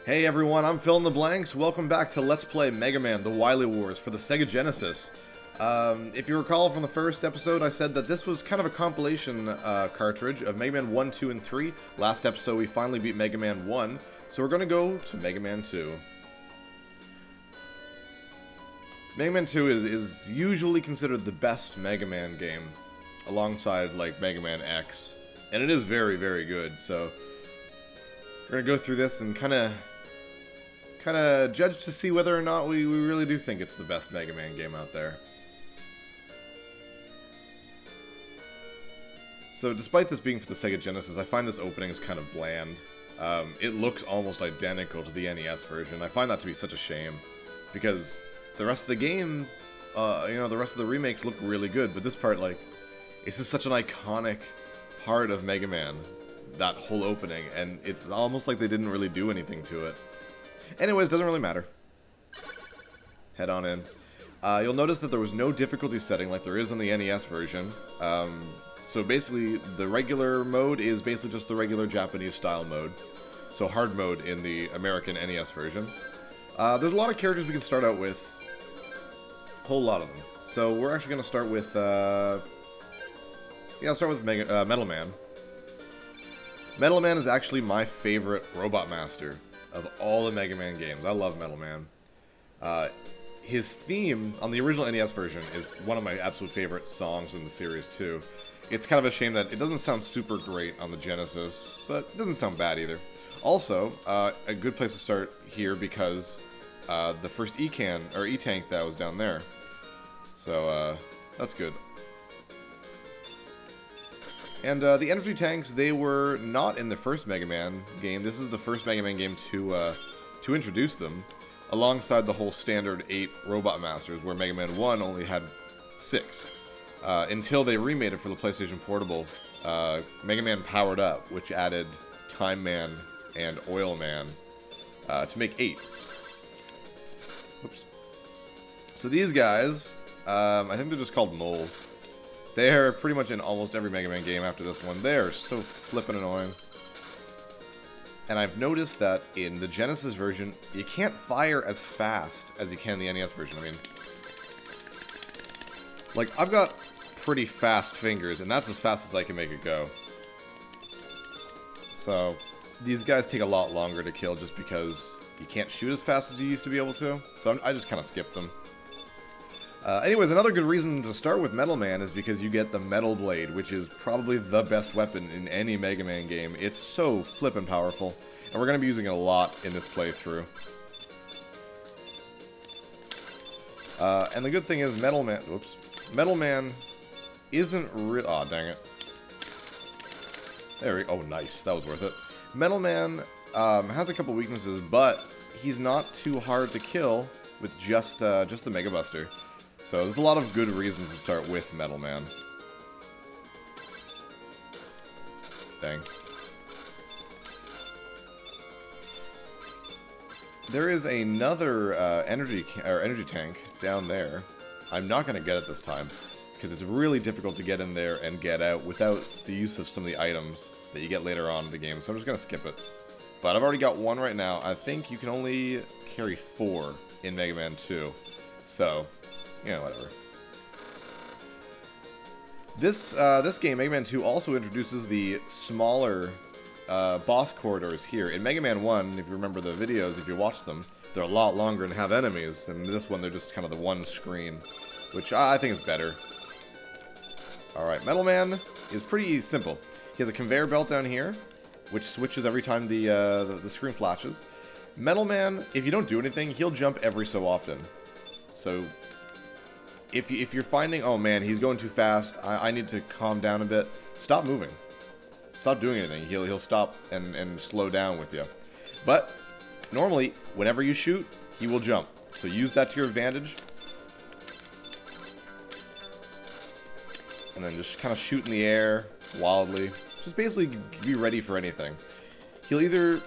Hey everyone, I'm PhilInTheBlanks. Welcome back to Let's Play Mega Man: The Wily Wars for the Sega Genesis. If you recall from the first episode, I said that this was kind of a compilation cartridge of Mega Man 1, 2, and 3. Last episode, we finally beat Mega Man 1, so we're going to go to Mega Man 2. Mega Man 2 is usually considered the best Mega Man game, alongside, like, Mega Man X. And it is very, very good, so we're going to go through this and kind of judge to see whether or not we really do think it's the best Mega Man game out there. So despite this being for the Sega Genesis, I find this opening is kind of bland. It looks almost identical to the NES version. I find that to be such a shame, because the rest of the game, the rest of the remakes look really good, but this part, like, it's just such an iconic part of Mega Man, that whole opening, and it's almost like they didn't really do anything to it. Anyways, doesn't really matter. Head on in. You'll notice that there was no difficulty setting like there is in the NES version. So basically, the regular mode is basically just the regular Japanese style mode. So hard mode in the American NES version. There's a lot of characters we can start out with. A whole lot of them. So we're actually going to start with, I'll start with Metal Man. Metal Man is actually my favorite Robot Master of all the Mega Man games. I love Metal Man. His theme on the original NES version is one of my absolute favorite songs in the series too. It's kind of a shame that it doesn't sound super great on the Genesis, but it doesn't sound bad either. Also, a good place to start here because the first E-Tank that was down there. So that's good. And the energy tanks, they were not in the first Mega Man game. This is the first Mega Man game to introduce them, alongside the whole standard 8 Robot Masters, where Mega Man 1 only had 6. Until they remade it for the PlayStation Portable, Mega Man Powered Up, which added Time Man and Oil Man to make 8. Oops. So these guys, I think they're just called moles. They're pretty much in almost every Mega Man game after this one. They're so flippin' annoying. And I've noticed that in the Genesis version, you can't fire as fast as you can in the NES version. I mean, like, I've got pretty fast fingers, and that's as fast as I can make it go. So, these guys take a lot longer to kill just because you can't shoot as fast as you used to be able to. So I just kind of skipped them. Anyways, another good reason to start with Metal Man is because you get the Metal Blade, which is probably the best weapon in any Mega Man game. It's so flippin' powerful, and we're going to be using it a lot in this playthrough. And the good thing is Metal Man isn't real. Aw, dang it. There we go. Oh, nice. That was worth it. Metal Man has a couple weaknesses, but he's not too hard to kill with just the Mega Buster. So there's a lot of good reasons to start with Metal Man. Dang. There is another energy tank down there. I'm not going to get it this time, because it's really difficult to get in there and get out without the use of some of the items that you get later on in the game. So I'm just going to skip it. But I've already got one right now. I think you can only carry 4 in Mega Man 2. So, yeah, whatever. This game, Mega Man 2, also introduces the smaller boss corridors here. In Mega Man 1, if you remember the videos, if you watch them, they're a lot longer and have enemies. And this one, they're just kind of the one screen, which I think is better. Alright, Metal Man is pretty simple. He has a conveyor belt down here, which switches every time the screen flashes. Metal Man, if you don't do anything, he'll jump every so often. So if you're finding, oh man, he's going too fast, I need to calm down a bit, stop moving. Stop doing anything. He'll stop and slow down with you. But normally, whenever you shoot, he will jump. So use that to your advantage. And then just kind of shoot in the air wildly. Just basically be ready for anything. He'll either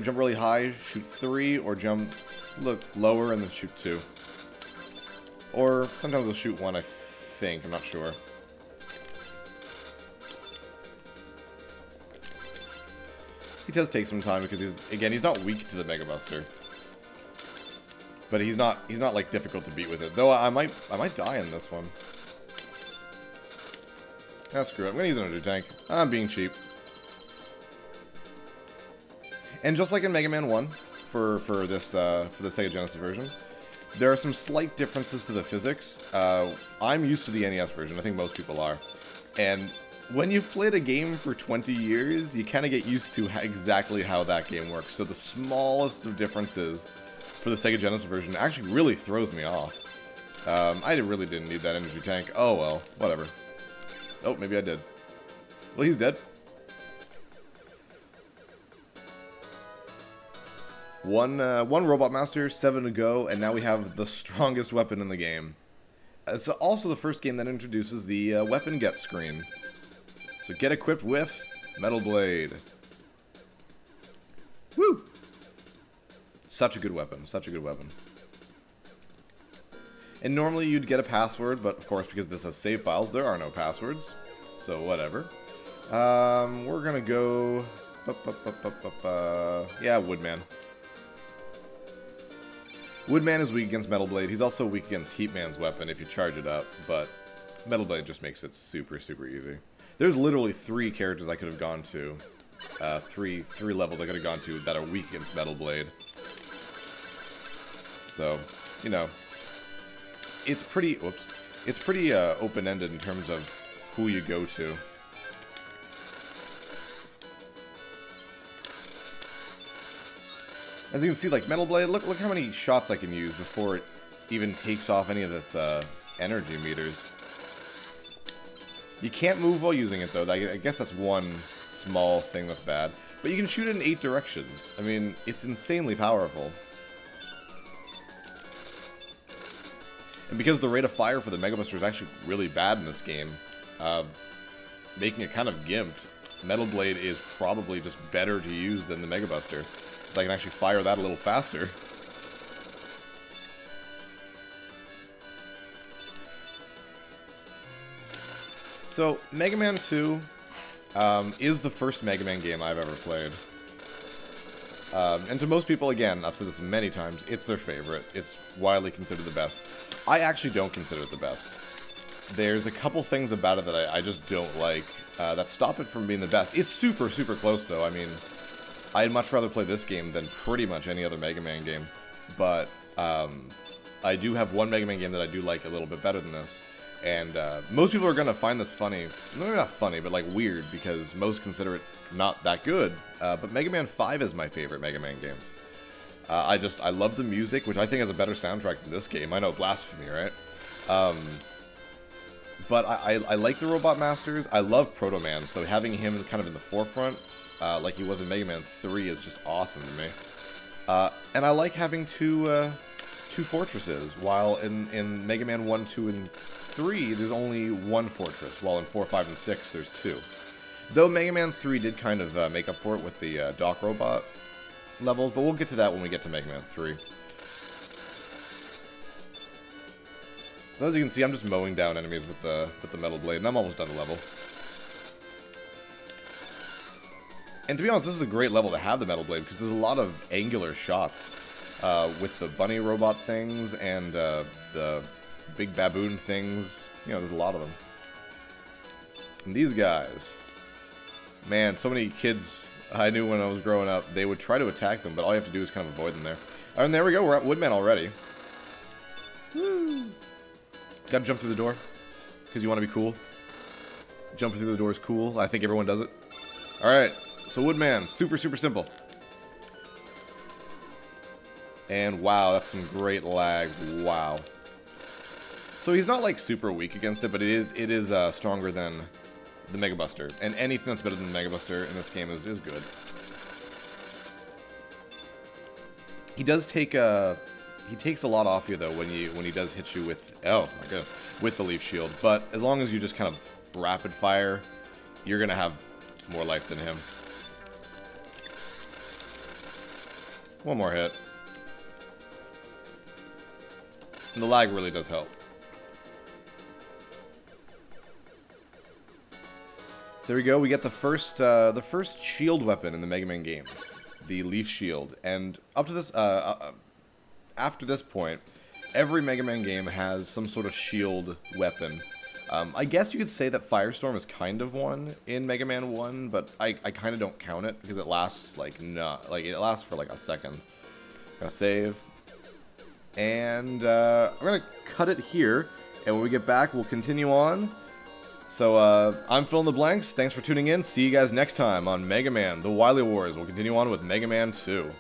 jump really high, shoot 3, or jump lower and then shoot 2. Or sometimes he'll shoot 1, I think. I'm not sure. He does take some time because he's not weak to the Mega Buster. But he's not like difficult to beat with it. Though I might die in this one. Ah, screw it. I'm gonna use an energy tank. I'm being cheap. And just like in Mega Man 1 for the Sega Genesis version, there are some slight differences to the physics. I'm used to the NES version. I think most people are. And when you've played a game for 20 years, you kind of get used to exactly how that game works. So the smallest of differences for the Sega Genesis version actually really throws me off. I really didn't need that energy tank. Oh well, whatever. Oh, maybe I did. Well, he's dead. One Robot Master, 7 to go, and now we have the strongest weapon in the game. It's also the first game that introduces the weapon get screen. So get equipped with Metal Blade. Woo! Such a good weapon, such a good weapon. And normally you'd get a password, but of course because this has save files, there are no passwords. So whatever. We're gonna go... yeah, Woodman. Woodman is weak against Metal Blade. He's also weak against Heatman's weapon if you charge it up, but Metal Blade just makes it super, super easy. There's literally 3 characters I could have gone to. Three levels I could have gone to that are weak against Metal Blade. So, you know, it's pretty, it's pretty open-ended in terms of who you go to. As you can see, like, Metal Blade, look how many shots I can use before it even takes off any of its energy meters. You can't move while using it, though. I guess that's one small thing that's bad. But you can shoot it in 8 directions. I mean, it's insanely powerful. And because the rate of fire for the Mega Buster is actually really bad in this game, making it kind of gimped, Metal Blade is probably just better to use than the Mega Buster. So I can actually fire that a little faster. So, Mega Man 2 is the first Mega Man game I've ever played. And to most people, again, I've said this many times, it's their favorite. It's widely considered the best. I actually don't consider it the best. There's a couple things about it that I just don't like that stop it from being the best. It's super, super close, though. I mean, I'd much rather play this game than pretty much any other Mega Man game. But I do have one Mega Man game that I do like a little bit better than this. And most people are going to find this funny. Maybe not funny, but like weird, because most consider it not that good. But Mega Man 5 is my favorite Mega Man game. I love the music, which I think has a better soundtrack than this game. I know, blasphemy, right? But I like the Robot Masters. I love Proto Man, so having him kind of in the forefront, like he was in Mega Man 3, is just awesome to me. And I like having two fortresses, while in Mega Man 1, 2, and 3, there's only one fortress, while in 4, 5, and 6, there's 2. Though Mega Man 3 did kind of make up for it with the Doc Robot levels, but we'll get to that when we get to Mega Man 3. So as you can see, I'm just mowing down enemies with the Metal Blade, and I'm almost done the level. And to be honest, this is a great level to have the Metal Blade, because there's a lot of angular shots with the bunny robot things and the big baboon things. You know, there's a lot of them. And these guys, man, so many kids I knew when I was growing up, they would try to attack them, but all you have to do is kind of avoid them there. And there we go, we're at Woodman already. Woo! Gotta jump through the door, because you want to be cool. Jumping through the door is cool. I think everyone does it. Alright, so Woodman, super, super simple. And wow, that's some great lag. Wow. So he's not like super weak against it, but it is stronger than the Mega Buster. And anything that's better than the Mega Buster in this game is good. He does take he takes a lot off you though when he does hit you with, oh my goodness, with the leaf shield. But as long as you just kind of rapid fire, you're gonna have more life than him. One more hit. And the lag really does help. there we go. We get the first shield weapon in the Mega Man games, the Leaf Shield. And up to this, after this point, every Mega Man game has some sort of shield weapon. I guess you could say that Firestorm is kind of one in Mega Man 1, but I kind of don't count it because it lasts it lasts for like a second. I'm gonna save, and I'm gonna cut it here. And when we get back, we'll continue on. So, I'm PhilInTheBlanks. Thanks for tuning in. See you guys next time on Mega Man: The Wily Wars. We'll continue on with Mega Man 2.